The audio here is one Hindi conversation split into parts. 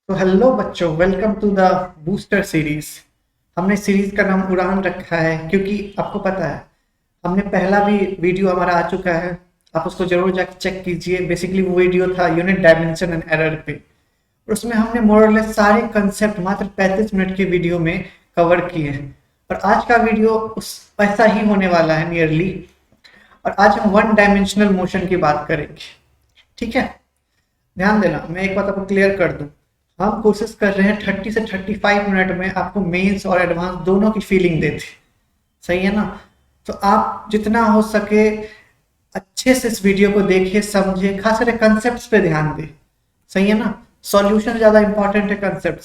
तो हेलो बच्चों, welcome to the booster series. हमने सीरीज का नाम उड़ान रखा है क्योंकि आपको पता है हमने पहला भी वीडियो हमारा आ चुका है। आप उसको जरूर जाकर चेक कीजिए। बेसिकली वो वीडियो था यूनिट डायमेंशन एंड एरर पे, और उसमें हमने मोरलेस सारे कंसेप्ट मात्र 35 मिनट के वीडियो में कवर किए हैं। और आज का वीडियो उस ऐसा ही होने वाला है नियरली। और आज हम वन डायमेंशनल मोशन की बात करेंगे। ठीक है, ध्यान देना, मैं एक बात आपको क्लियर कर दूं। हम कोशिश कर रहे हैं 30 से 35 मिनट में आपको मेंस और एडवांस दोनों की फीलिंग देते। सही है ना? तो आप जितना हो सके अच्छे से इस वीडियो को देखिए, समझिए, खास करके कंसेप्ट पे ध्यान दें। सही है ना? सॉल्यूशन ज़्यादा इंपॉर्टेंट है कंसेप्ट।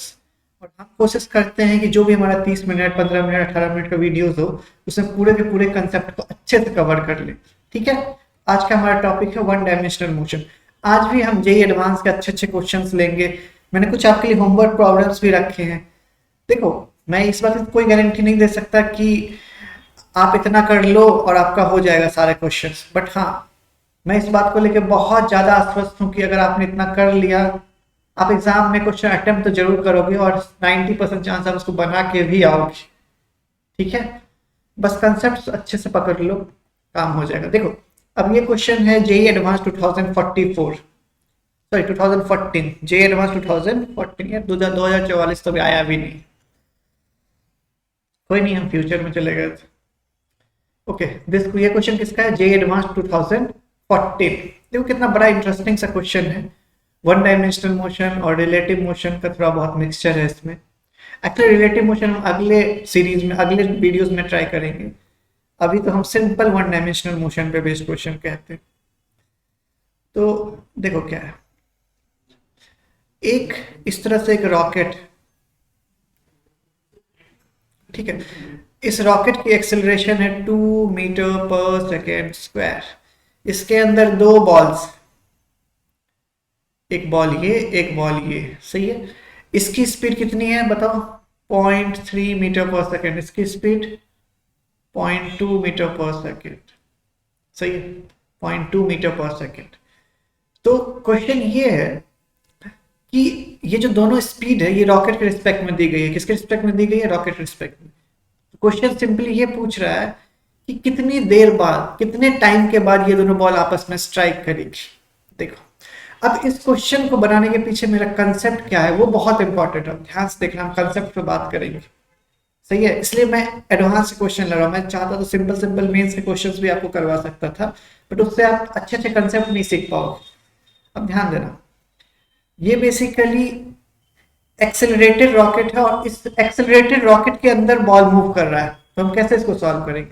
और हम कोशिश करते हैं कि जो भी हमारा 30 मिनट, 15 मिनट, 18 मिनट का वीडियोस हो, उसमें पूरे के पूरे कंसेप्ट को अच्छे से कवर कर ले। ठीक है, आज का हमारा टॉपिक है वन डायमेंशनल मोशन। आज भी हम जेई एडवांस के अच्छे अच्छे क्वेश्चंस लेंगे। मैंने कुछ आपके लिए होमवर्क प्रॉब्लम्स भी रखे हैं। देखो, मैं इस बात की कोई गारंटी नहीं दे सकता कि आप इतना कर लो और आपका हो जाएगा सारे क्वेश्चंस, बट हाँ, मैं इस बात को लेकर बहुत ज्यादा आश्वस्त हूँ कि अगर आपने इतना कर लिया, आप एग्जाम में क्वेश्चन अटेम्प्ट तो जरूर करोगे और 90% चांस आप उसको बना के भी आओगे। ठीक है, बस कंसेप्ट अच्छे से पकड़ लो, काम हो जाएगा। देखो, अब ये क्वेश्चन है JEE advance 2044, sorry 2014, JEE advance 2014। यार 2044 तो भी आया भी नहीं। कोई नहीं, हम फ्यूचर में चले गए थे। ओके, दिस ये क्वेश्चन किसका है? JEE advance 2014। देखो कितना बड़ा इंटरेस्टिंग सा क्वेश्चन है। वन डायमेंशनल मोशन और रिलेटिव मोशन का थोड़ा बहुत मिक्सचर है इसमें। एक्चुअली रिलेटिव मोशन हम अगले सीरीज में, अगले वीडियोस में ट्राई करेंगे। अभी तो हम सिंपल वन डायमेंशनल मोशन पे बेस्ड क्वेश्चन कहते हैं। तो देखो क्या है, एक इस तरह से एक रॉकेट, ठीक है, इस रॉकेट की एक्सेलरेशन है 2 मीटर पर सेकेंड स्क्वायर। इसके अंदर दो बॉल्स, एक बॉल ये, एक बॉल ये। सही है, इसकी स्पीड कितनी है बताओ? 0.3 मीटर पर सेकेंड। इसकी स्पीड 0.2 मीटर पर सेकेंड। सही है, 0.2 मीटर पर सेकेंड। तो क्वेश्चन ये है कि ये जो दोनों स्पीड है, ये रॉकेट के रिस्पेक्ट में दी गई है। किसके रिस्पेक्ट में दी गई है? रॉकेट के रिस्पेक्ट में। क्वेश्चन सिंपली ये पूछ रहा है कि कितनी देर बाद, कितने टाइम के बाद ये दोनों बॉल आपस में स्ट्राइक करेगी। देखो, अब इस क्वेश्चन को बनाने के पीछे मेरा कंसेप्ट क्या है वो बहुत इंपॉर्टेंट है। ध्यान से देखना, हम कंसेप्ट पे बात करेंगे। सही है, इसलिए मैं एडवांस क्वेश्चन लगा। मैं चाहता तो सिंपल सिंपल मेंस के क्वेश्चंस भी आपको करवा सकता था, बट उससे आप अच्छे अच्छे कंसेप्ट नहीं सीख पाओगे। अब ध्यान देना, ये बेसिकली एक्सेलरेटेड रॉकेट है और इस एक्सेलरेटेड रॉकेट के अंदर बॉल मूव कर रहा है। तो हम कैसे इसको सॉल्व करेंगे?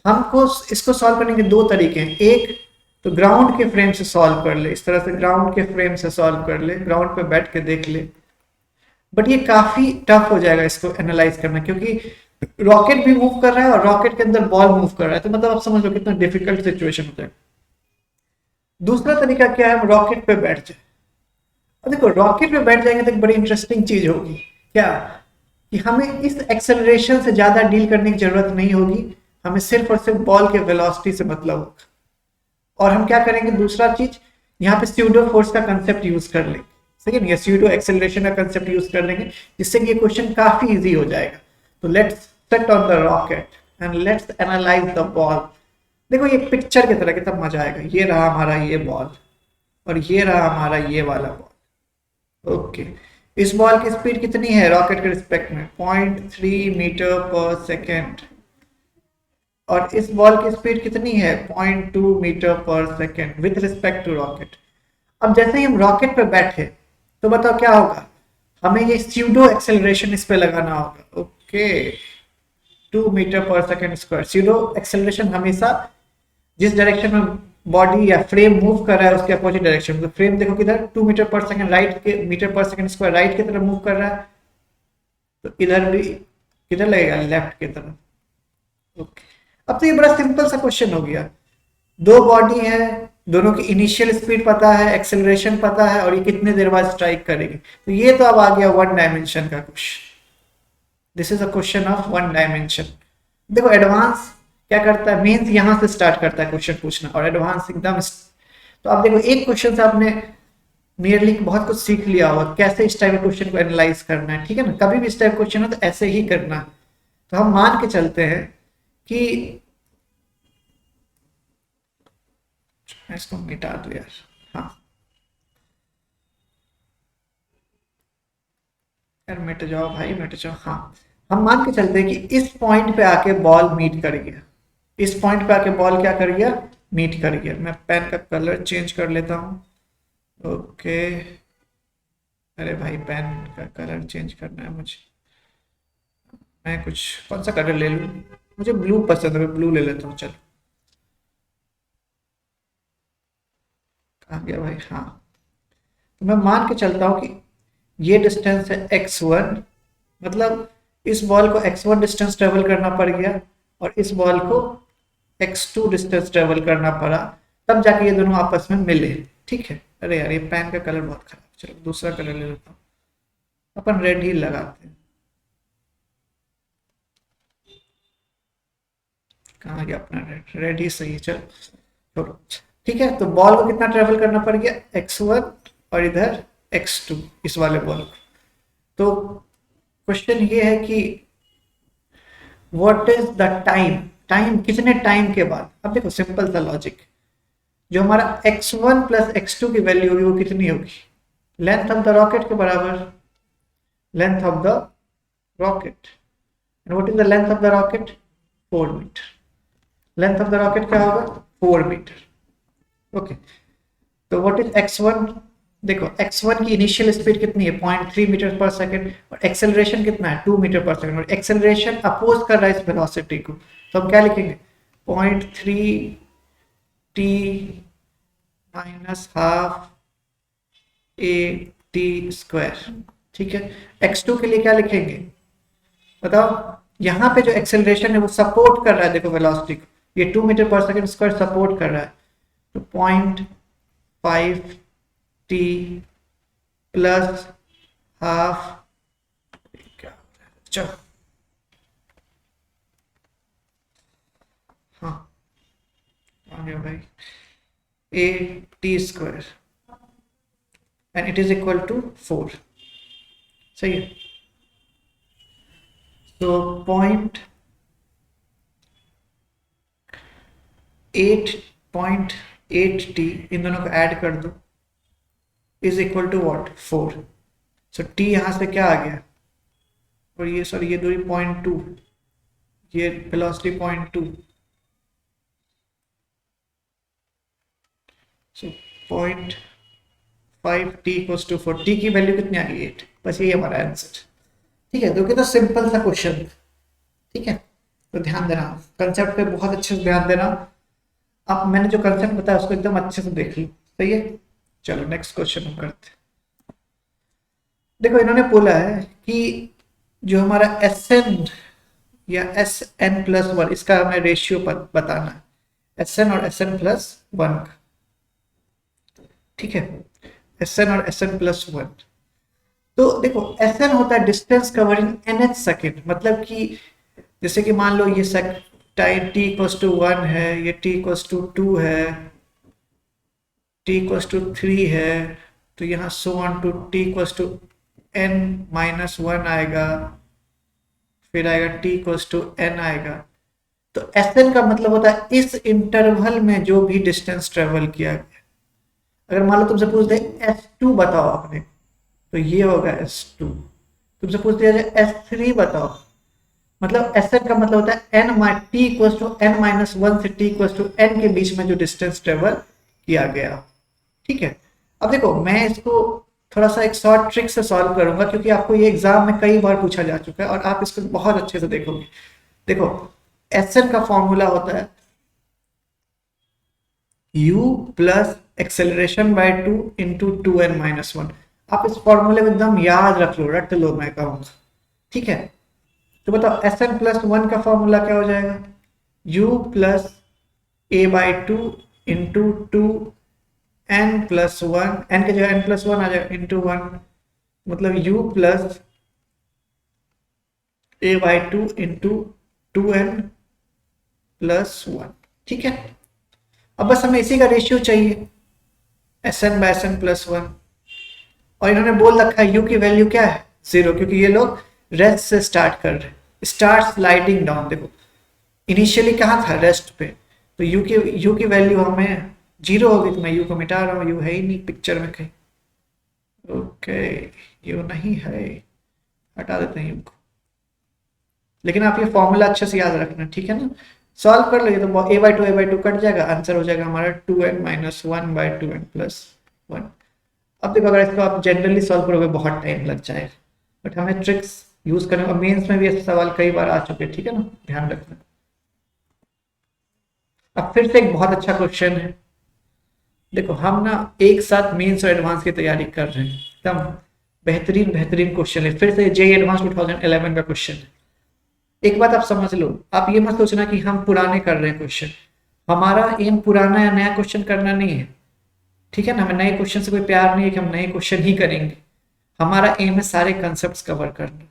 हमको इसको सॉल्व करने के दो तरीके हैं। एक तो ग्राउंड के फ्रेम से सॉल्व कर ले, इस तरह से ग्राउंड के फ्रेम से सॉल्व कर ले, ग्राउंड पे बैठ के देख ले। बट ये काफी टफ हो जाएगा इसको एनालाइज करना, क्योंकि रॉकेट भी मूव कर रहा है और रॉकेट के अंदर बॉल मूव कर रहा है। तो मतलब आप समझ लो कितना डिफिकल्ट सिचुएशन होता है। दूसरा तरीका क्या है? हम रॉकेट पे बैठ जाए। और देखो, रॉकेट पे बैठ जाएंगे तो एक बड़ी इंटरेस्टिंग चीज होगी। क्या? कि हमें इस एक्सेलरेशन से ज्यादा डील करने की जरूरत नहीं होगी। हमें सिर्फ और सिर्फ बॉल के वेलोसिटी से मतलब होगा। और हम क्या करेंगे? दूसरा चीज, यहाँ पे स्यूडो फोर्स का कंसेप्ट यूज कर लेंगे। सही है, स्यूडो एक्सेलरेशन का कंसेप्ट यूज कर लेंगे, जिससे कि ये क्वेश्चन काफी इजी हो जाएगा। तो let's set on the rocket and let's analyse the ball. देखो, ये पिक्चर की तरह कितना मजा आएगा। ये रहा हमारा ये बॉल और ये रहा हमारा ये वाला बॉल। ओके, इस बॉल की स्पीड कितनी है रॉकेट के रिस्पेक्ट में? 0.3 मीटर पर सेकेंड। और इस बॉल की स्पीड कितनी है? 0.2 metre per second with respect to rocket. अब जैसे ही हम रॉकेट पे बैठे, तो बताओ क्या होगा? हमें ये स्यूडो एक्सेलरेशन इस पे लगाना होगा। Okay, 2 metre per second square. Pseudo acceleration हमेशा जिस डायरेक्शन में बॉडी या फ्रेम मूव कर रहा है उसके अपोजिट डायरेक्शन। तो फ्रेम देखो किधर, 2 मीटर पर सेकेंड राइट के, metre per second square right की तरफ मूव कर रहा है। तो इधर भी किधर लगेगा? लेफ्ट की तरफ। ओके, अब तो ये बड़ा सिंपल सा क्वेश्चन हो गया। दो बॉडी है, दोनों की इनिशियल स्पीड पता है, एक्सेलरेशन पता है, और ये कितने देर बाद स्ट्राइक करेगी। तो ये तो अब आ गया वन डायमेंशन का question. This is a question of one dimension. देखो, एडवांस क्या करता है? मेंस यहां से स्टार्ट करता है क्वेश्चन पूछना, और एडवांस एकदम। तो आप देखो, एक क्वेश्चन से आपने नियरली बहुत कुछ सीख लिया होगा कैसे इस टाइप के क्वेश्चन को एनालाइज करना है, ठीक है ना। कभी भी इस टाइप क्वेश्चन हो तो ऐसे ही करना है। तो हम मान के चलते हैं कि इसको मिटा दो यार। हाँ यार मिट जाओ भाई मिट जाओ। हाँ हम मान के चलते हैं कि इस पॉइंट पे आके बॉल मीट कर गया, इस पॉइंट पे आके बॉल क्या कर गया, मीट कर गया। मैं पेन का कलर चेंज कर लेता हूँ। ओके, अरे भाई पेन का कलर चेंज करना है मुझे। मैं कुछ कौन सा कलर ले लूँ, मुझे ब्लू पसंद है, मैं ब्लू ले लेता हूँ। चलो कहाँ गया भाई। हाँ तो मैं मान के चलता हूँ कि ये डिस्टेंस है x1, मतलब इस बॉल को x1 डिस्टेंस ट्रेवल करना पड़ गया और इस बॉल को x2 डिस्टेंस ट्रेवल करना पड़ा, तब जाके ये दोनों आपस में मिले, ठीक है। अरे यार ये पेन का कलर बहुत खराब, चलो दूसरा कलर ले लेता हूँ, अपन रेड ही लगाते हैं। कहाँ गया अपना रेड, रेड ही सही है, चलो छोड़ो। ठीक है तो बॉल को कितना ट्रेवल करना पड़ गया, x1 और इधर x2 इस वाले बॉल को। तो क्वेश्चन ये है कि what is the time, time कितने टाइम के बाद। अब देखो सिंपल सा लॉजिक, जो हमारा x1 प्लस x2 की वैल्यू होगी वो कितनी होगी, लेंथ ऑफ द रॉकेट के बराबर, length of the rocket. And what is the length of the rocket, 4 metre. Length of the rocket क्या होगा, 4 मीटर। ओके तो व्हाट इज x1, देखो x1 की इनिशियल स्पीड कितनी है 0.3 मीटर पर सेकंड और एक्सेलरेशन कितना है 2 मीटर पर सेकंड, और एक्सेलरेशन अपोज कर रहा है इस वेलोसिटी को, तो हम क्या लिखेंगे 0.3 t minus half a t square, ठीक है। x2 के लिए क्या लिखेंगे बताओ, यहाँ पे जो एक्सेलरेशन है वो सपोर्ट कर रहा है, देखो वेलोसिटी को, ये 2 मीटर पर सेकंड स्क्वायर सपोर्ट कर रहा है, तो 0.5 t प्लस हाफ, चलो हाँ आ गया भाई, a t square and it is equal to 4, सही है। तो 0.8 इन दोनों को ऐड कर दो is equal to what 4। So t यहां से क्या आ गया, और ये सॉरी ये दूरी 0.2, ये velocity 0.2, so 0.5 t equals to 4, t की वैल्यू कितनी आ गई 8, बस यही हमारा आंसर, ठीक है। तो कितना सिंपल सा क्वेश्चन, ठीक है। तो ध्यान देना कंसेप्ट पे बहुत अच्छे से ध्यान देना, अब मैंने जो कंसेप्ट बताया उसको एकदम अच्छे से देख लो, सही है। चलो नेक्स्ट क्वेश्चन हम करते हैं। देखो इन्होंने बोला है कि जो हमारा Sn या Sn+1 इसका हमें रेशियो बताना है, Sn और Sn+1 का, ठीक है। Sn और Sn+1, तो देखो Sn होता है डिस्टेंस कवरिंग nth सेकेंड, मतलब कि जैसे कि मान लो ये टाइम t इक्वल्स टू 1 है, ये t इक्वल्स टू 2 है, t इक्वल्स टू 3 है, तो यहाँ so on to t equals to n-1 आएगा, फिर आएगा t इक्वल्स टू n आएगा। तो Sn का मतलब होता है इस इंटरवल में जो भी डिस्टेंस ट्रेवल किया गया। अगर मान लो तुमसे पूछ दे S2 बताओ आपने, तो ये होगा S2। तुमसे पूछ दिया जाए S3 बताओ, मतलब Sn का मतलब होता है t इक्वल्स टू n-1 से t इक्वल्स टू n के बीच में जो डिस्टेंस ट्रेवल किया गया, ठीक है। अब देखो मैं इसको थोड़ा सा एक शॉर्ट ट्रिक से सॉल्व करूंगा, क्योंकि आपको ये एग्जाम में कई बार पूछा जा चुका है और आप इसको बहुत अच्छे से देखोगे। देखो Sn का फॉर्मूला होता है u plus acceleration by 2 into 2n-1। आप इस फॉर्मूले को एकदम याद रख लो, रट लो, मैं कहूँगा, ठीक है। तो बताओ Sn+1 का फॉर्मूला क्या हो जाएगा, u plus a by 2 into 2n+1, n के जगह n+1 आ जाएगा इंटू 1, मतलब u plus a by 2 into 2n+1, ठीक है। अब बस हमें इसी का रेशियो चाहिए Sn बाय Sn+1, और इन्होंने बोल रखा है यू की वैल्यू क्या है 0, क्योंकि ये लोग रेस्ट से स्टार्ट कर रहे हैं, स्टार्ट स्लाइडिंग डाउन। देखो इनिशियली कहाँ था, रेस्ट पे, तो यू की वैल्यू हमें 0 होगी, तो मैं यू को मिटा रहा हूँ, यू है ही नहीं पिक्चर में कहीं। ओके यू नहीं है, हटा देते हैं यू को। लेकिन आप ये फॉर्मूला अच्छे से याद रखना, ठीक है ना। सॉल्व कर लो, तो a/2 कट जाएगा, आंसर हो जाएगा हमारा 2n - 1/2n + 1। अब देखो अगर इसको आप जनरली सॉल्व करोगे बहुत टाइम लग जाएगा, बट हमें ट्रिक्स यूज करने और मेंस में भी ऐसे सवाल कई बार आ चुके हैं, ठीक है ना, ध्यान रखना। अब फिर से एक बहुत अच्छा क्वेश्चन है। देखो हम ना एक साथ मेंस और एडवांस की तैयारी कर रहे हैं, एकदम बेहतरीन बेहतरीन क्वेश्चन है। फिर से जेईई एडवांस 2011 का क्वेश्चन है। एक बात आप समझ लो, आप ये मत सोचना कि हम पुराने कर रहे हैं क्वेश्चन। हमारा एम पुराना या नया क्वेश्चन करना नहीं है, ठीक है ना। हमें नए क्वेश्चन से कोई प्यार नहीं है कि हम नए क्वेश्चन ही करेंगे। हमारा एम है सारे कंसेप्ट कवर करना,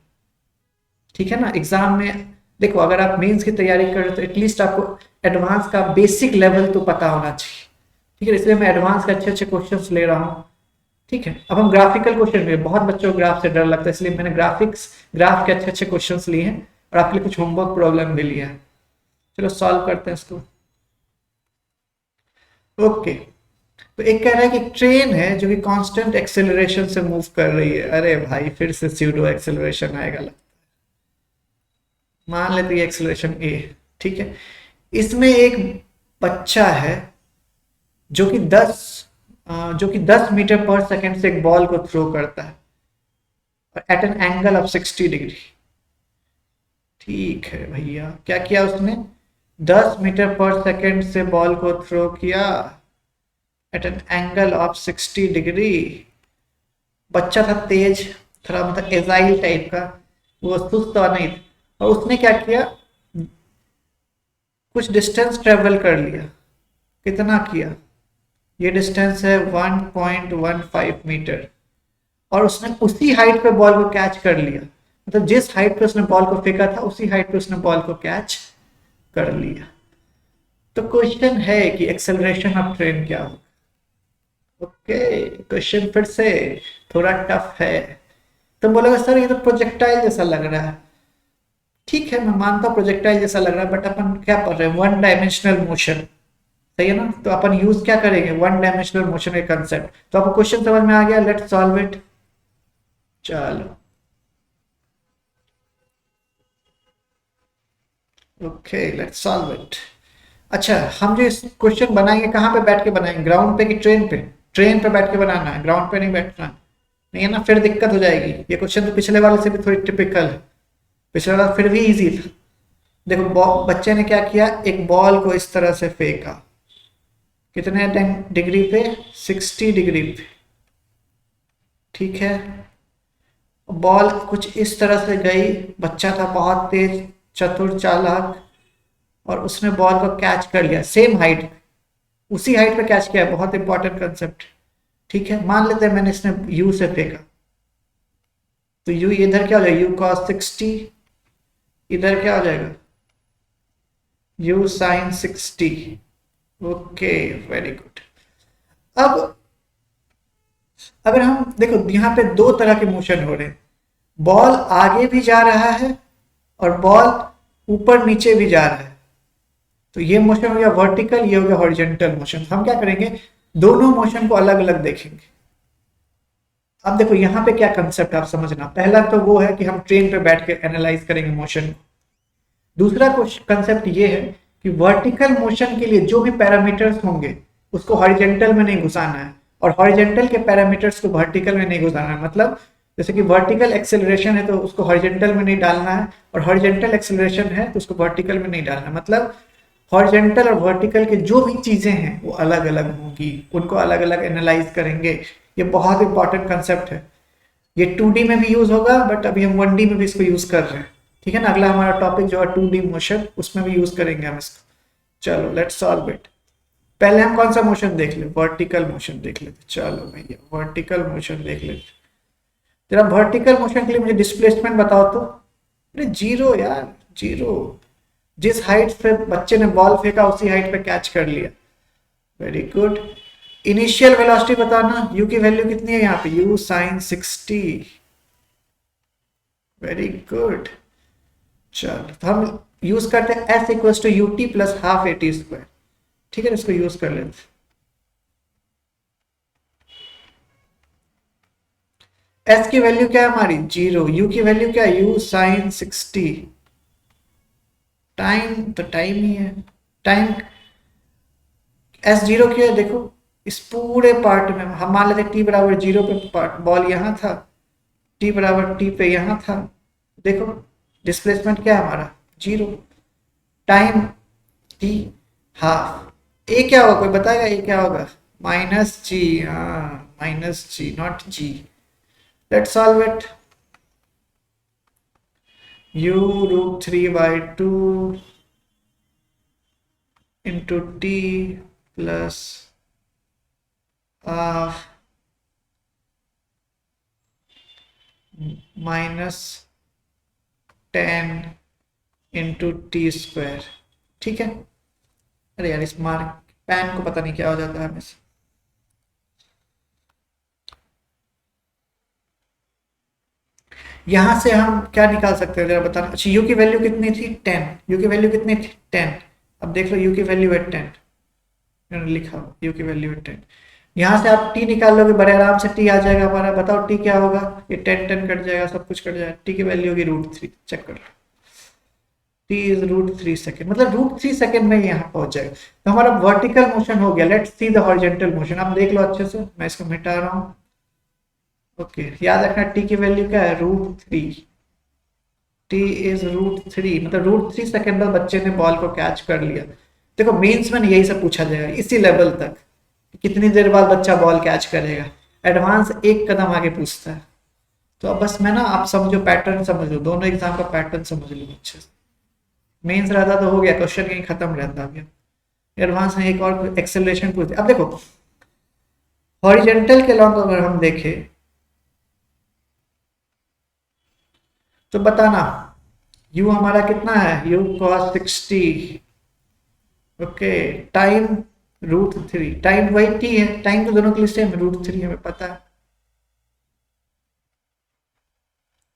ठीक है ना। एग्जाम में देखो अगर आप मेंस की तैयारी कर रहे हो तो एटलीस्ट आपको एडवांस का बेसिक लेवल तो पता होना चाहिए, ठीक है। इसलिए मैं एडवांस के अच्छे अच्छे क्वेश्चंस ले रहा हूँ, ठीक है। अब हम ग्राफिकल क्वेश्चन में, बहुत बच्चों को ग्राफ से डर लगता है, इसलिए मैंने ग्राफ के अच्छे अच्छे क्वेश्चंस लिए हैं और आपके लिए कुछ होमवर्क प्रॉब्लम भी लिया है। चलो सॉल्व करते हैं इसको। ओके तो एक कह रहा है कि ट्रेन है जो कि कांस्टेंट एक्सेलरेशन से मूव कर रही है। अरे भाई फिर से स्यूडो एक्सेलरेशन आएगा लगता है। मान लेते हैं एक्सेलरेशन ए, ठीक है। इसमें एक बच्चा है जो कि 10 मीटर पर सेकंड से एक बॉल को थ्रो करता है at an angle of 60 degree. ठीक है भैया, क्या किया उसने, 10 मीटर पर सेकंड से बॉल को थ्रो किया at an angle of 60 degree. बच्चा था तेज, थोड़ा मतलब एजाइल टाइप का, वो सुस्त नहीं था, और उसने क्या किया, कुछ डिस्टेंस ट्रेवल कर लिया। कितना किया, ये डिस्टेंस है 1.15 मीटर, और उसने उसी हाइट पे बॉल को कैच कर लिया। मतलब जिस हाइट पे उसने बॉल को फेंका था उसी हाइट पे उसने बॉल को कैच कर लिया। तो क्वेश्चन है कि एक्सेलरेशन ऑफ ट्रेन क्या होगा। ओके क्वेश्चन फिर से थोड़ा टफ है। तो बोलेगा सर ये तो प्रोजेक्टाइल जैसा लग रहा है। ठीक है मैं मानता हूँ प्रोजेक्टाइल जैसा लग रहा है, बट अपन क्या पढ़ रहे हैं, 1 डायमेंशनल मोशन, सही है ना। तो अपन यूज क्या करेंगे, 1 डायमेंशनल मोशन के कंसेप्ट। तो आपको क्वेश्चन समझ में आ गया, लेट्स सॉल्व इट। चलो ओके लेट्स सॉल्व इट। अच्छा हम जो इस क्वेश्चन बनाएंगे कहाँ पे बैठ के बनाएंगे, ग्राउंड पे कि ट्रेन पे। ट्रेन पे बैठ के बनाना है, ग्राउंड पे नहीं बैठना, नहीं है ना, फिर दिक्कत हो जाएगी। ये क्वेश्चन तो पिछले वाले से भी थोड़ी टिपिकल है, पिछले वाला फिर भी इजी था। देखो बच्चे ने क्या किया, एक बॉल को इस तरह से फेंका, कितने डिग्री पे, 60 डिग्री पे, ठीक है। बॉल कुछ इस तरह से गई, बच्चा था बहुत तेज, चतुर, चालाक, और उसने बॉल को कैच कर लिया सेम हाइट, उसी हाइट पे कैच किया। बहुत इंपॉर्टेंट कंसेप्ट, ठीक है। मान लेते हैं मैंने इसने यू से फेंका, तो यू इधर क्या हो जाएगा, यू cos 60, इधर क्या हो जाएगा, you sin 60। Okay very good. अब अगर हम देखो यहाँ पे दो तरह के मोशन हो रहे हैं, बॉल आगे भी जा रहा है और बॉल ऊपर नीचे भी जा रहा है। तो ये मोशन हो गया वर्टिकल, ये हो गया हॉरिजॉन्टल मोशन। हम क्या करेंगे, दोनों मोशन को अलग अलग देखेंगे। अब देखो यहाँ पे क्या कंसेप्ट आप समझना, पहला तो वो है कि हम ट्रेन पे बैठ के एनालाइज करेंगे मोशन को। दूसरा कंसेप्ट ये है कि वर्टिकल मोशन के लिए जो भी पैरामीटर्स होंगे उसको हॉरिजॉन्टल में नहीं घुसाना है, और हॉरिजॉन्टल के पैरामीटर्स को वर्टिकल में नहीं घुसाना है। मतलब जैसे कि वर्टिकल एक्सेलरेशन है तो उसको हॉरिजॉन्टल में नहीं डालना है, और हॉरिजॉन्टल एक्सेलरेशन है तो उसको वर्टिकल में नहीं डालना है। मतलब हॉरिजॉन्टल और वर्टिकल के जो भी चीजें हैं वो अलग अलग होंगी, उनको अलग अलग एनालाइज करेंगे। ये बहुत इंपॉर्टेंट कंसेप्ट है। ये 2D में भी यूज होगा, बट अभी हम 1D में भी इसको यूज कर रहे हैं, ठीक है ना। अगला हमारा टॉपिक जो है 2D मोशन, उसमें भी यूज करेंगे हम इसको। चलो लेट्स सॉल्व इट। पहले हम कौन सा मोशन देख ले, वर्टिकल मोशन देख लेते। चलो भैया वर्टिकल मोशन देख लेते। जरा वर्टिकल मोशन के लिए मुझे डिस्प्लेसमेंट बताओ तो। अरे जीरो यार, जीरो। जिस हाइट पे बच्चे ने बॉल फेंका उसी हाइट पे कैच कर लिया। Very good. इनिशियल वेलोसिटी बताना, u की वैल्यू कितनी है यहाँ पे, u sin 60। Very good. चलो तो हम यूज करते हैं s equal to U T plus half A T square. ठीक है, इसको यूज कर लेते। s की वैल्यू क्या है हमारी, 0। u की वैल्यू क्या है, u sin 60। टाइम तो टाइम ही है, टाइम s जीरो क्यों है, देखो इस पूरे पार्ट में हम मान लेते t बराबर 0 पे बॉल यहाँ था, t बराबर t पे यहाँ था, देखो डिस्प्लेसमेंट क्या है हमारा, 0। Time t half. ए क्या होगा, कोई बताएगा ए क्या होगा, माइनस जी, हाँ minus G not G. Let's solve it. u √3/2 into t plus half minus 10 into T square. ठीक है, अरे यार इस मार्क पेन को पता नहीं क्या हो जाता है हमेशा। यहां से हम क्या निकाल सकते हैं जरा बताना। अच्छा u की वैल्यू कितनी थी, 10। u की वैल्यू कितनी थी, 10। अब देख लो u की वैल्यू है 10, लिखा u की वैल्यू है 10। यहाँ से आप t निकाल लोगे बड़े आराम से, t आ जाएगा हमारा। बताओ t क्या होगा, ये 10 10 कट जाएगा, सब कुछ कट जाएगा। t की वैल्यू होगी √3, चेक कर लो, t इज √3 सेकेंड, मतलब √3 सेकेंड में यहाँ पहुंच जाएगा। तो हमारा वर्टिकल मोशन हो गया। Let's see the horizontal motion. आप देख लो अच्छे से, मैं इसको मिटा रहा हूँ। ओके, याद रखना t की वैल्यू क्या है, √3। t इज √3, मतलब √3 सेकेंड में बच्चे ने बॉल को कैच कर लिया। देखो मेंस में यही सब पूछा जाएगा, इसी लेवल तक कितनी देर बाद बच्चा बॉल कैच करेगा। एडवांस एक कदम आगे पूछता है। तो अब बस मैं ना, आप समझो पैटर्न समझ लो, दोनों एग्जाम का पैटर्न समझ लो अच्छे से। मेंस रहता तो हो गया, क्वेश्चन कहीं खत्म रहता गया। एडवांस में एक और एक्सेलरेशन पूछते। अब देखो हॉरिजॉन्टल के लॉन्ग अगर हम देखें तो बताना, u हमारा कितना है, u cos 60। Okay, time √3, time वही t है, टाइम तो दोनों के लिए सेम है, √3 हमें पता है।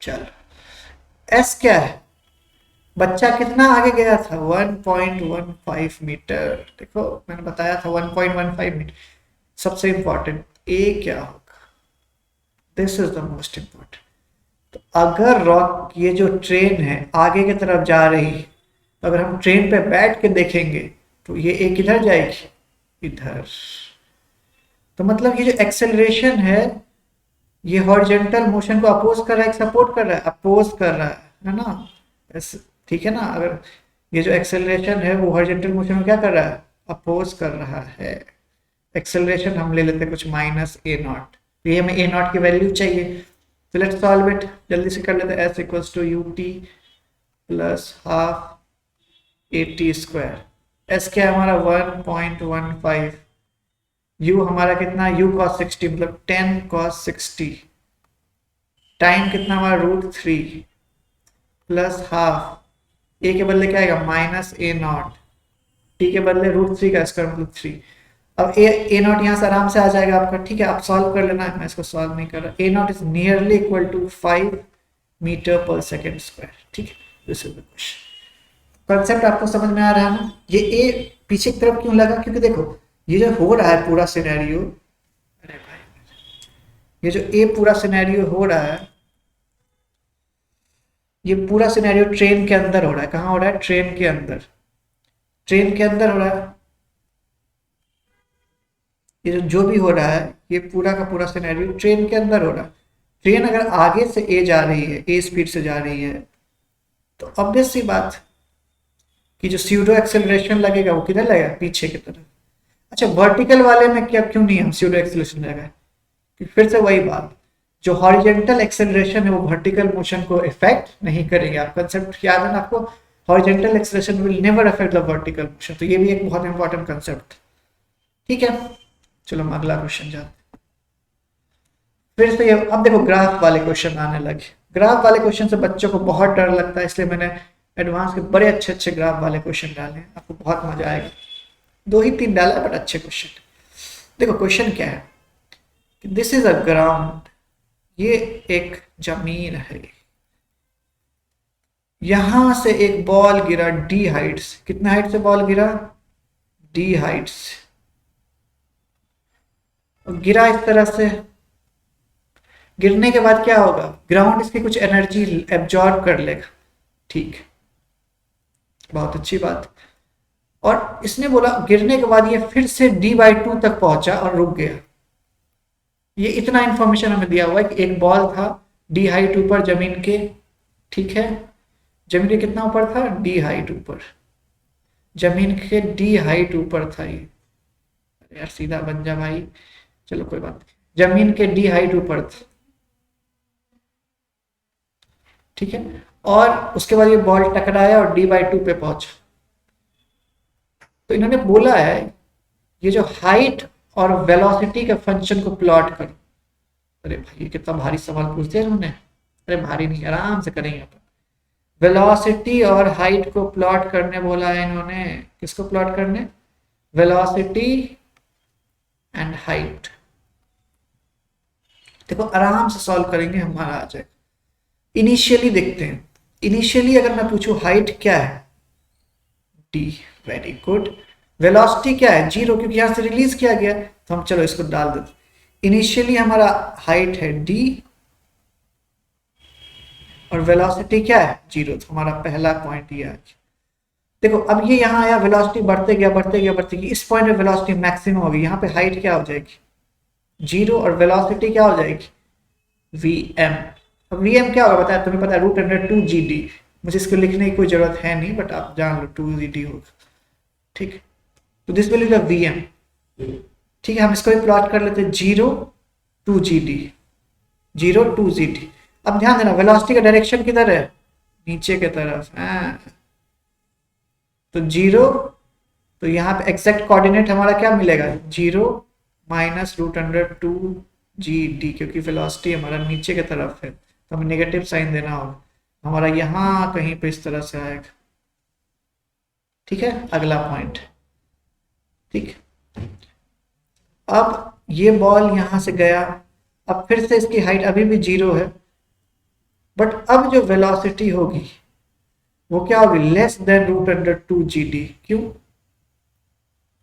चलो s क्या है, बच्चा कितना आगे गया था, 1.15 मीटर। देखो मैंने बताया था 1.15 मीटर। सबसे इंपॉर्टेंट a क्या होगा, this is the most important. तो अगर रॉक, ये जो ट्रेन है आगे की तरफ जा रही है, तो अगर हम ट्रेन पे बैठ के देखेंगे तो ये एक किधर जाएगी, इधर। तो मतलब ये जो एक्सेलरेशन है, ये हॉरिजॉन्टल मोशन को अपोज कर रहा है, सपोर्ट कर रहा है, अपोज कर रहा है ना। ठीक है ना, अगर ये जो एक्सेलरेशन है वो हॉरिजॉन्टल मोशन को क्या कर रहा है, अपोज कर रहा है। एक्सेलरेशन हम ले लेते हैं कुछ -a0, ये हमें a0 की वैल्यू चाहिए। तो लेट्स सॉल्व इट, जल्दी से कर लेते हैं। s equals to U T plus half A T square. S क्या हमारा 1.15, u हमारा कितना, u cos 60 मतलब 10 cos 60। टाइम कितना हमारा √3 प्लस हाफ, ए के बदले क्या आएगा -a0, टी के बदले √3 का स्क्वायर मतलब 3। अब a0 यहाँ से आराम से आ जाएगा आपका। ठीक है, आप सॉल्व कर लेना, मैं इसको सॉल्व नहीं कर रहा। a0 is nearly equal to 5 metre per second square. ठीक है, this is the question. Concept आपको समझ में आ रहा है ना। ये a पीछे की तरफ क्यों लगा, क्योंकि देखो ये जो हो रहा है पूरा सिनेरियो, अरे भाई ये जो a पूरा सिनेरियो हो रहा है, ये पूरा सिनेरियो ट्रेन के अंदर हो रहा है। कहाँ हो रहा है, ट्रेन के अंदर, ट्रेन के अंदर हो रहा है। ये जो भी हो रहा है, ये पूरा का पूरा सिनेरियो ट्रेन के अंदर हो रहा है। ट्रेन अगर आगे से ए जा रही है, ए स्पीड से जा रही है, तो ऑब्वियस सी बात कि जो स्यूडो एक्सेलरेशन लगेगा वो किधर लगेगा, पीछे की तरफ। अच्छा वर्टिकल वाले में क्या, क्यों नहीं हम स्यूडो एक्सेलरेशन लगाए, क्योंकि फिर से वही बात, जो हॉरिजॉन्टल एक्सेलरेशन है वो वर्टिकल मोशन को इफेक्ट नहीं करेंगे। आप कंसेप्ट याद है ना आपको, horizontal acceleration will never affect the vertical motion. तो ये भी एक बहुत इंपॉर्टेंट कंसेप्ट। ठीक है, चलो हम अगला क्वेश्चन जाते। फिर से अब देखो ग्राफ वाले क्वेश्चन आने लगे। ग्राफ वाले क्वेश्चन से बच्चों को बहुत डर लगता है, इसलिए मैंने एडवांस के बड़े अच्छे अच्छे ग्राफ वाले क्वेश्चन डाले हैं, आपको बहुत मजा आएगा। 2 ही 3 डाला बट अच्छे क्वेश्चन। देखो क्वेश्चन क्या है, दिस इज अ ग्राउंड, ये एक जमीन है, यहां से एक बॉल गिरा डी हाइट से, कितना हाइट से बॉल गिरा, डी हाइट से, और गिरा इस तरह से, गिरने के बाद क्या होगा, ग्राउंड इसकी कुछ एनर्जी एब्जॉर्ब कर लेगा, ठीक, बहुत अच्छी बात। और इसने बोला गिरने के बाद ये फिर से d/2 तक पहुंचा और रुक गया, ये इतना इंफॉर्मेशन हमें दिया हुआ है कि एक बॉल था डी हाइट ऊपर जमीन के, ठीक है, जमीन के कितना ऊपर था, डी हाइट ऊपर, जमीन के डी हाइट ऊपर था ये, अरे यार सीधा बन जा भाई, चलो कोई बात नहीं, जमीन के डी हाइट ऊपर था, ठीक है, और उसके बाद ये बॉल टकराया और d/2 पे पहुंचा। तो इन्होंने बोला है ये जो हाइट और वेलोसिटी के फंक्शन को प्लॉट करो। अरे भाई ये कितना भारी सवाल पूछ दिया इन्होंने, अरे भारी नहीं, आराम से करेंगे अपन। वेलोसिटी और हाइट को प्लॉट करने बोला है इन्होंने, किसको प्लॉट करने, वेलोसिटी एंड हाइट। देखो आराम से सॉल्व करेंगे, हमारा आ जाएगा। इनिशियली देखते हैं, इनिशियली अगर मैं पूछूं हाइट क्या है, डी, वेरी गुड। वेलोसिटी क्या है, 0, क्योंकि यहां से रिलीज किया गया, तो हम चलो इसको डाल देते। इनिशियली हमारा हाइट है डी और वेलोसिटी क्या है 0, तो हमारा पहला पॉइंट ये है। देखो अब ये यहाँ आया, वेलोसिटी बढ़ते गया बढ़ते गया बढ़ते गया, इस पॉइंट पे वेलोसिटी मैक्सिमम होगी, यहाँ पे हाइट क्या हो जाएगी 0 और वेलोसिटी क्या हो जाएगी vm। अब vm क्या होगा बताया, तुम्हें पता है √2gd, मुझे इसको लिखने की कोई जरूरत है नहीं, बट आप जान लो 2gd होगा, ठीक। तो दिस विल बी vm, ठीक है। हम इसको भी प्लॉट कर लेते हैं 0 2gd, 0 2gd। अब ध्यान देना वेलोसिटी का डायरेक्शन किधर है, नीचे की तरफ, तो 0, तो यहाँ पे एग्जैक्ट कोऑर्डिनेट हमारा क्या मिलेगा 0 माइनस √2gd, क्योंकि वेलोसिटी हमारा नीचे की तरफ है, तो हमें नेगेटिव साइन देना होगा, हमारा यहाँ कहीं पे इस तरह से आएगा, ठीक है। अगला पॉइंट, ठीक। अब ये बॉल यहां से गया, अब फिर से इसकी हाइट अभी भी 0 है, बट अब जो वेलोसिटी होगी वो क्या होगी, लेस देन √2gd। क्यों,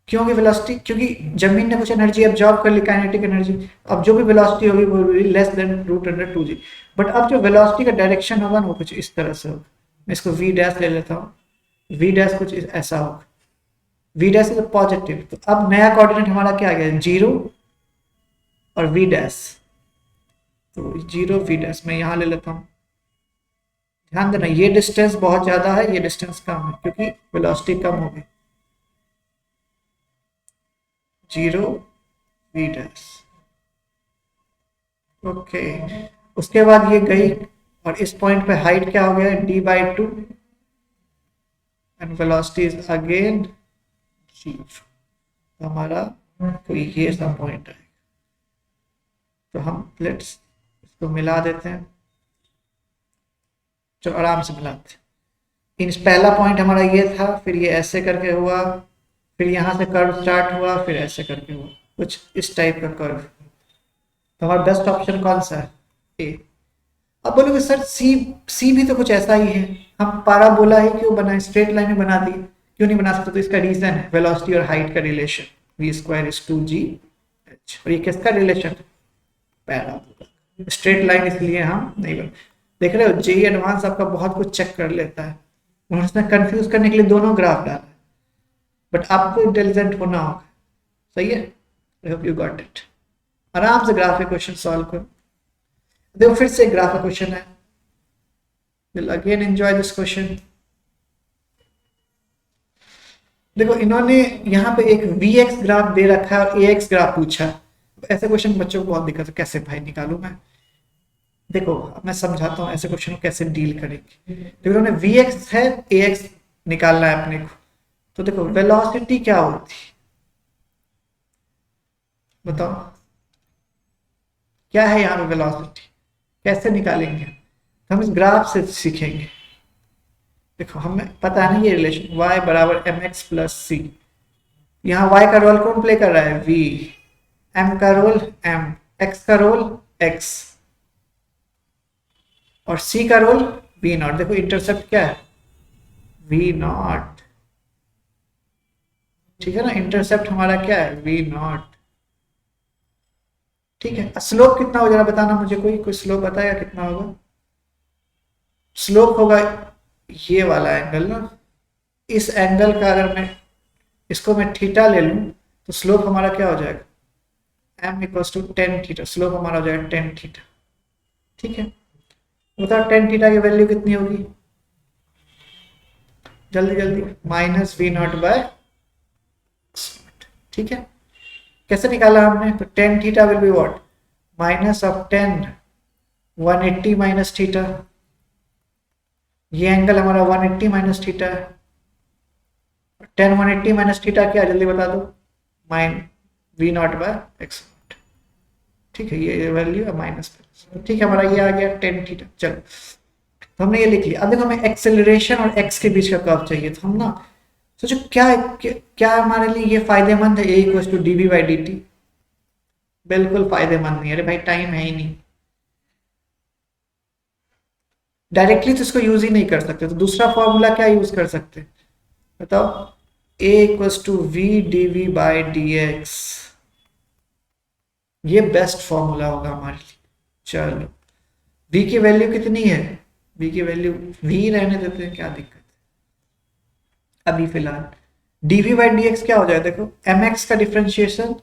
क्योंकि वेलोसिटी, क्योंकि जमीन ने कुछ एनर्जी एब्जॉर्ब कर ली, काइनेटिक एनर्जी, अब जो भी वेलोसिटी होगी वो भी लेस देन √2g। बट अब जो वेलोसिटी का डायरेक्शन होगा वो कुछ इस तरह से होगा, मैं इसको v' ले लेता हूँ, v' कुछ ऐसा होगा, v' इज पॉजिटिव। तो अब नया कोऑर्डिनेट हमारा क्या आ गया 0 और v', तो 0 v', मैं यहाँ ले लेता हूँ। ध्यान देना ये डिस्टेंस बहुत ज्यादा है, ये डिस्टेंस कम है, क्योंकि वेलोसिटी कम हो गई, 0 v', ओके। उसके बाद ये गई और इस पॉइंट पे हाइट क्या हो गया d/2 and velocity is again 0, तो हमारा कोई ये सा पॉइंट है, तो हम लेट्स इसको मिला देते हैं, चलो आराम से मिलाते हैं। इन पहला पॉइंट हमारा ये था, फिर ये ऐसे करके हुआ, फिर यहाँ से कर्व स्टार्ट हुआ, फिर ऐसे करके हुआ, कुछ इस टाइप का कर्व। तो हमारा बेस्ट ऑप्शन कौन सा है, ए। अब बोलोगे सर सी भी तो कुछ ऐसा ही है, हम पैराबोला ही क्यों बनाए, स्ट्रेट लाइन में बना दिए, क्यों नहीं बना सकते, तो इसका रीजन है वेलोसिटी और हाइट का रिलेशन, v² = 2gh, और ये किसका रिलेशन, पैराबोला, स्ट्रेट लाइन इसलिए हम नहीं बना। देख रहे हो जेई एडवांस आपका बहुत कुछ चेक कर लेता है, उन्होंने कंफ्यूज करने के लिए दोनों ग्राफ डाला है, बट आपको इंटेलिजेंट होना होगा, सही है। I hope you got it. आराम से ग्राफ के क्वेश्चन सॉल्व करो। देखो फिर से ग्राफ का क्वेश्चन है, will again enjoy this question. देखो इन्होंने यहाँ पे एक vx ग्राफ दे रखा है और ax ग्राफ पूछा, ऐसे क्वेश्चन बच्चों को बहुत दिक्कत है, कैसे भाई निकालूं मैं। देखो मैं समझाता हूँ ऐसे क्वेश्चन को कैसे डील करेंगे। देखो इन्होंने vx है, ax निकालना है अपने को, तो देखो वेलोसिटी क्या होती बताओ, क्या है यहाँ पे वेलोसिटी, कैसे निकालेंगे, हम इस ग्राफ से सीखेंगे। देखो हमें पता नहीं ये रिलेशन y = mx + c, यहाँ y का रोल कौन प्ले कर रहा है v, एम का रोल एम, एक्स का रोल एक्स और सी का रोल वी नॉट। देखो इंटरसेप्ट क्या है, वी नॉट, ठीक है ना, इंटरसेप्ट हमारा क्या है, वी नॉट। ठीक है, स्लोप कितना हो, जरा बताना मुझे, कोई स्लोप बताएगा कितना होगा? स्लोप होगा ये वाला एंगल ना, इस एंगल का अगर मैं इसको मैं थीटा ले लूं तो स्लोप हमारा क्या हो जाएगा, M equals to tan theta, slope हमारा हो जाएगा टेन थीटा। ठीक है, बताओ टेन थीटा की वैल्यू कितनी होगी, जल्दी जल्दी, माइनस वी नॉट बाय। ठीक है, कैसे निकाला हमने, तो tan theta will be what, minus of tan 180 minus theta, ये एंगल हमारा 180 माइनस थीटा है। टेन 180 माइनस थीटा क्या, जल्दी बता दो, minus V not by X. ठीक है, ये वैल्यू है माइनस, ठीक है, हमारा ये आ गया टेन थीटा। चलो, तो हमने ये लिख लिया। अब देखो हमें एक्सेलरेशन और एक्स के बीच का कर्व चाहिए, तो हम ना सोचो क्या हमारे लिए ये फायदेमंद है, A equal to D V by D T? बिल्कुल फायदेमंद नहीं, अरे भाई टाइम है ही नहीं, डायरेक्टली तो इसको यूज ही नहीं कर सकते, तो दूसरा फॉर्मूला क्या यूज कर सकते, बताओ, A equal to V D V by D X, ये बेस्ट फॉर्मूला होगा हमारे लिए। चलो, v की वैल्यू कितनी है, v की वैल्यू v रहने देते हैं, क्या दिक्कत है अभी फिलहाल। dv बाई डी एक्स क्या हो जाए, देखो mx का differentiation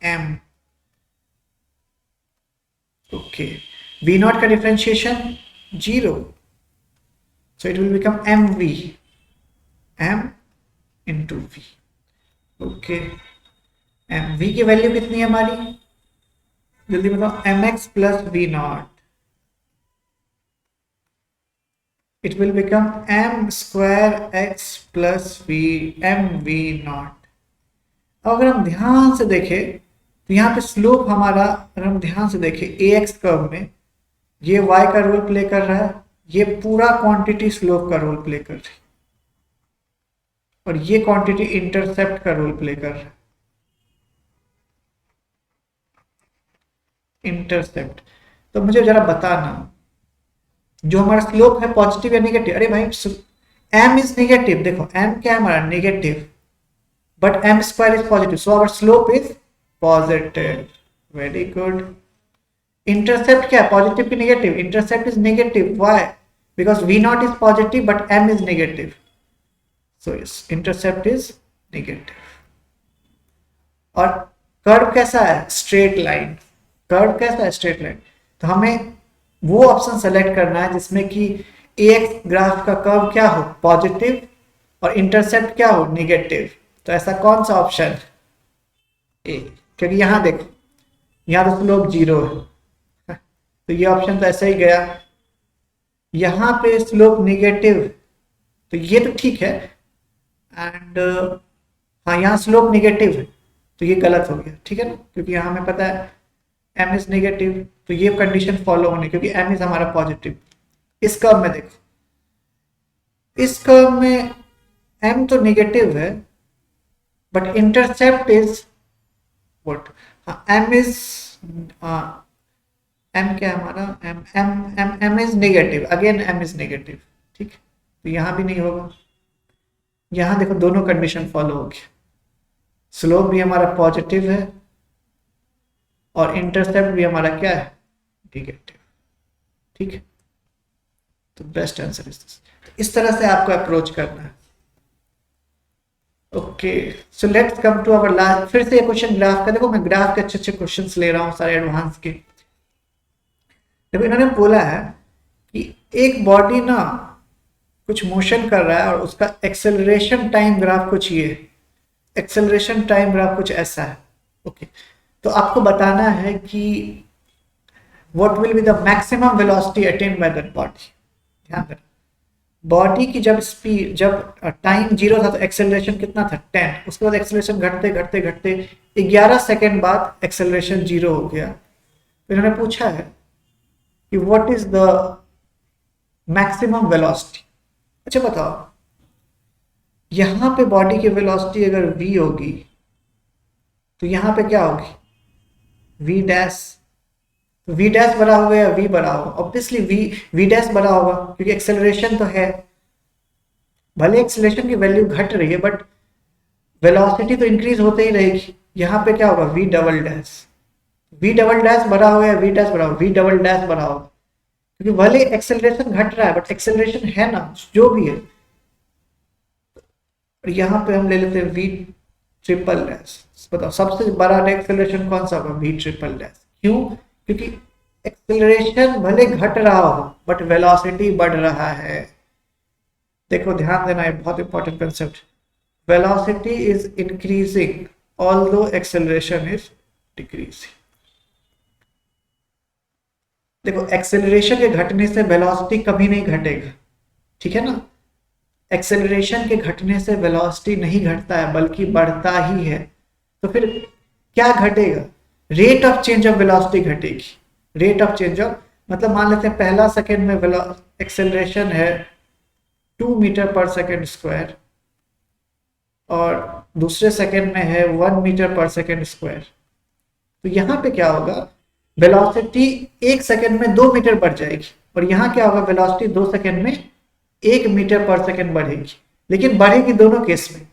m, okay, v not का differentiation 0, so it will become mv, m into v, okay. mv की वैल्यू कितनी है हमारी, जल्दी बताओ, mx plus V not, it will become m square x plus v mv नॉट। अब अगर हम ध्यान से देखें तो यहाँ पे स्लोप हमारा, अगर हम ध्यान से देखें ax कर्व में, ये y का रोल प्ले कर रहा है, ये पूरा क्वांटिटी स्लोप का रोल प्ले कर रही है, और ये क्वांटिटी इंटरसेप्ट का रोल प्ले कर रहा है, इंटरसेप्ट। तो मुझे जरा बताना, जो हमारा स्लोप है पॉजिटिव या नेगेटिव, अरे भाई m इज नेगेटिव, देखो m क्या है हमारा, negative, but m square is positive, so our slope is positive, very good. Intercept क्या है, पॉजिटिव की negative, intercept is negative, why, because v not is positive but m is negative, so yes intercept is negative. और कर्व कैसा है, स्ट्रेट लाइन, कर्व कैसा है, स्ट्रेट लाइन। तो हमें वो ऑप्शन सेलेक्ट करना है जिसमें कि एक्स ग्राफ का कर्व क्या हो, पॉजिटिव, और इंटरसेप्ट क्या हो, नेगेटिव। तो ऐसा कौन सा ऑप्शन, ए, क्योंकि यहां देखो, यहां तो स्लोप 0 है, तो ये ऑप्शन तो ऐसा ही गया। यहां पे स्लोप नेगेटिव, तो ये तो ठीक है, एंड हाँ यहाँ स्लोप नेगेटिव है, तो ये गलत हो गया, ठीक है ना, क्योंकि यहाँ हमें पता है m इज नेगेटिव, तो ये कंडीशन फॉलो होनी, क्योंकि m इज हमारा पॉजिटिव। इस कर्व में देखो, इस कर्व में m तो नेगेटिव है, बट इंटरसेप्ट इज व्हाट, हाँ m इज, m क्या है हमारा, m is negative, again m is negative, ठीक, तो यहाँ भी नहीं होगा। यहाँ देखो दोनों कंडीशन फॉलो होगी, स्लोप भी हमारा पॉजिटिव है और इंटरसेप्ट भी हमारा क्या है, नेगेटिव, ठीक है। तो बेस्ट आंसर इज दिस, इस तरह से आपको अप्रोच करना है। Okay, so let's come to our last, फिर से ये क्वेश्चन ग्राफ का, देखो मैं ग्राफ के अच्छे अच्छे क्वेश्चंस ले रहा हूँ सारे एडवांस के। देखो इन्होंने बोला है कि एक बॉडी ना कुछ मोशन कर रहा है और उसका एक्सेलरेशन टाइम ग्राफ कुछ ये, एक्सेलरेशन टाइम ग्राफ कुछ ऐसा है, ओके। तो आपको बताना है कि what will be the maximum velocity attend by that body. ध्यान देना, बॉडी की जब स्पीड, जब टाइम 0 था तो एक्सेलरेशन कितना था, 10, उसके बाद एक्सेलरेशन घटते घटते घटते 11 सेकेंड बाद एक्सेलरेशन 0 हो गया। तो इन्होंने पूछा है कि what is the maximum velocity. अच्छा बताओ, यहां पे बॉडी की वेलोसिटी अगर v होगी तो यहाँ पे क्या होगी, वी डैश, तो वी डैश बड़ा होगा या वी बड़ा होगा, ऑब्वियसली वी डैश बड़ा होगा क्योंकि एक्सेलरेशन तो है, भले एक्सेलरेशन की वैल्यू घट रही है बट वेलोसिटी तो इंक्रीज होते ही रहेगी। यहाँ पे क्या होगा, V double dash, V double dash बड़ा होगा या वी डैश बड़ा होगा, वी डबल डैश बड़ा होगा क्योंकि भले एक्सेलरेशन घट रहा है बट एक्सेलरेशन है ना जो भी है। और यहाँ पे हम ले लेते हैं वी ट्रिपल डैश, बताओ सबसे बड़ा एक्सेलरेशन कौन सा होगा, वी ट्रिपल डैश। क्यों, क्योंकि एक्सेलरेशन भले घट रहा हो बट वेलोसिटी बढ़ रहा है। देखो ध्यान देना, है बहुत important concept, velocity is increasing although acceleration is decreasing. देखो एक्सेलरेशन के घटने से वेलोसिटी कभी नहीं घटेगा, ठीक है ना, एक्सेलरेशन के घटने से वेलोसिटी नहीं घटता है बल्कि बढ़ता ही है। तो फिर क्या घटेगा, rate of change of velocity घटेगी। रेट ऑफ चेंज ऑफ मतलब मान लेते हैं पहला सेकेंड में एक्सेलरेशन है 2 मीटर पर सेकेंड स्क्वायर और दूसरे सेकेंड में है 1 मीटर पर सेकेंड स्क्वायर। तो यहाँ पे क्या होगा, वेलोसिटी 1 सेकेंड में 2 मीटर बढ़ जाएगी और यहाँ क्या होगा, वेलोसिटी 2 सेकेंड में 1 मीटर पर सेकेंड बढ़ेगी, लेकिन बढ़ेगी दोनों केस में,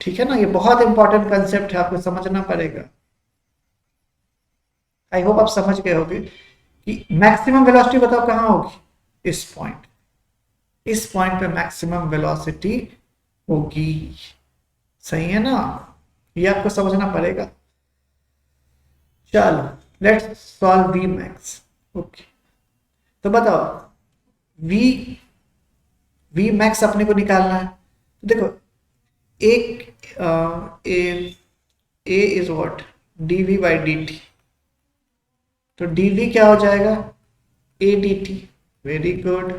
ठीक है ना। ये बहुत इंपॉर्टेंट कंसेप्ट है, आपको समझना पड़ेगा। आई होप आप समझ गए होंगे कि मैक्सिमम वेलोसिटी बताओ कहाँ होगी, इस पॉइंट, इस पॉइंट पे मैक्सिमम वेलोसिटी होगी, सही है ना, ये आपको समझना पड़ेगा। चलो let's solve V max. Okay, तो बताओ वी मैक्स अपने को निकालना है। तो देखो एक A is what, D V by D T, तो डी वी क्या हो जाएगा, A D T, very good.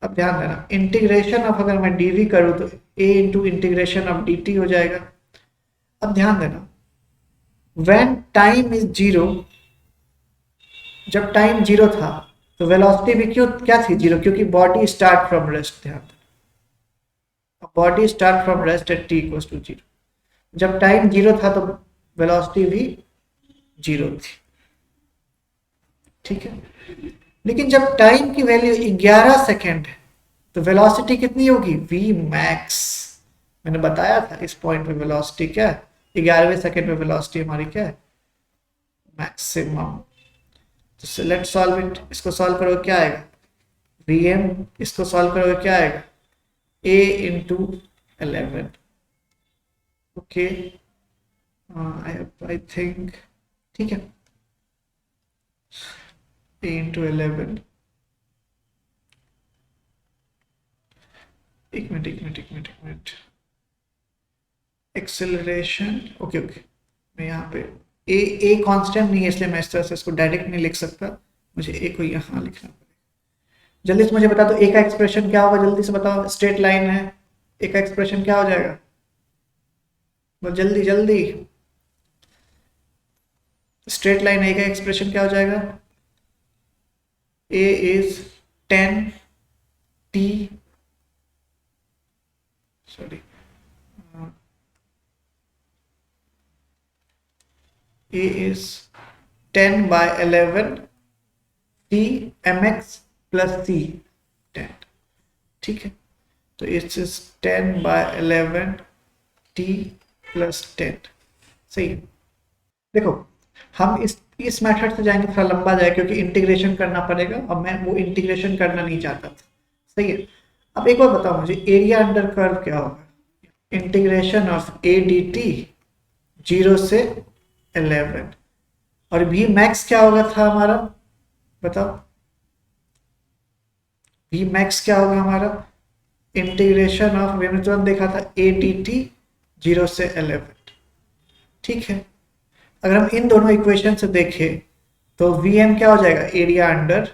अब ध्यान देना, इंटीग्रेशन ऑफ अगर मैं डी वी करूँ तो A into integration of D T हो जाएगा। अब ध्यान देना, व्हेन टाइम इज जीरो, जब टाइम जीरो था तो वेलोसिटी भी क्यों क्या थी, जीरो, क्योंकि बॉडी स्टार्ट फ्रॉम रेस्ट। ध्यान देना, body start from rest at T equals to zero. जब टाइम जीरो था तो वेलोसिटी भी जीरो थी, ठीक है। लेकिन जब टाइम की वैल्यू 11 सेकेंड है तो वेलोसिटी कितनी होगी, वी मैक्स। मैंने बताया था इस पॉइंट पे वेलोसिटी क्या है, 11वें सेकेंड में वेलोसिटी हमारी क्या है, मैक्सिमम। तो लेट सॉल्व इट, इसको सॉल्व करोगे क्या आएगा, वी एम, इसको सॉल्व करोगे क्या आएगा, ए इंटू 11। ओके, आई थिंक ठीक है, ए इंटू 11, एक मिनट, एक्सेलरेशन, ओके, मैं यहाँ पे ए कांस्टेंट नहीं है इसलिए मैं इस तरह से इसको डायरेक्ट नहीं लिख सकता, मुझे ए को यहाँ लिखना पड़ेगा। जल्दी से मुझे बता दो ए का एक्सप्रेशन क्या होगा, जल्दी से बताओ, स्ट्रेट लाइन है, ए का एक्सप्रेशन क्या हो जाएगा, बस जल्दी जल्दी, स्ट्रेट लाइन ए का एक्सप्रेशन क्या हो जाएगा, A is 10 T, sorry, A is 10 by 11 T mx plus C 10, ठीक है। तो it's is 10 by 11 T plus 10, सही है। देखो हम इस मेथड से जाएंगे थोड़ा लंबा जाए क्योंकि इंटीग्रेशन करना पड़ेगा और मैं वो इंटीग्रेशन करना नहीं चाहता था, सही है। अब एक बार बताओ मुझे एरिया अंडर कर्व क्या होगा, integration of A D T 0 से 11, और वी मैक्स क्या होगा था हमारा, बताओ वी मैक्स क्या होगा हमारा, इंटीग्रेशन ऑफ, मैंने तुरंत देखा था ए डी टी 0 से 11, ठीक है। अगर हम इन दोनों इक्वेशन से देखें तो वी एम क्या हो जाएगा, एरिया अंडर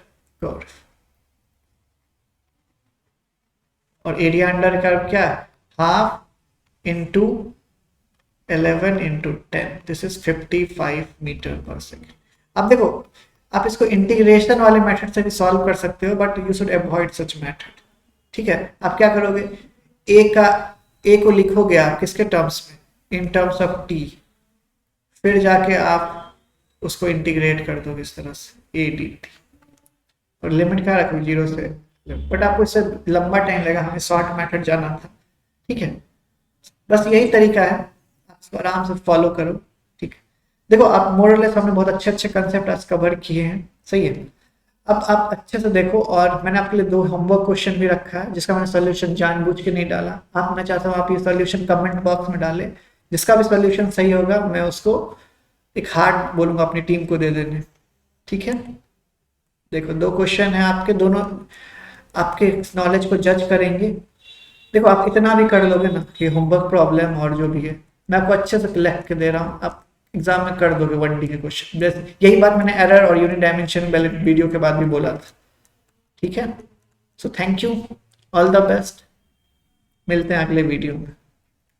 कर्व, और एरिया अंडर कर्व क्या है, half into 11 into 10, this is 55 metre per second. अब देखो आप इसको इंटीग्रेशन वाले मेथड से भी सॉल्व कर सकते हो but you should avoid such method, ठीक है। आप क्या करोगे, ए को लिखोगे आप किसके टर्म्स में, इन टर्म्स ऑफ टी, फिर जाके आप उसको इंटीग्रेट कर दो इस तरह से ए डी टी, और लिमिट क्या रखो 0 से, बट आपको इससे लंबा टाइम लगेगा, हमें शॉर्ट मेथड जाना था। ठीक है, बस यही तरीका है, आप इसको आराम से फॉलो करो। ठीक है, देखो आप मोरलेस हमने बहुत अच्छे अच्छे कंसेप्ट आज कवर किए हैं, सही है। अब आप अच्छे से देखो, और मैंने आपके लिए 2 होमवर्क क्वेश्चन भी रखा है जिसका मैंने सोल्यूशन जानबूझ के नहीं डाला। आप, मैं चाहता हूँ आप ये सोल्यूशन कमेंट बॉक्स में डालें, जिसका भी सोल्यूशन सही होगा मैं उसको एक हार्ट बोलूंगा अपनी टीम को दे देने। ठीक है, देखो 2 क्वेश्चन है आपके, दोनों आपके नॉलेज को जज करेंगे। देखो आप इतना भी कर लोगे ना कि होमवर्क प्रॉब्लम और जो भी है मैं आपको अच्छे से लिख के दे रहा हूँ, आप एग्जाम में कर दोगे 1D के क्वेश्चन। यही बात मैंने एरर और यूनिट डायमेंशन वीडियो के बाद भी बोला था। ठीक है, so thank you, all the best, मिलते हैं अगले वीडियो में।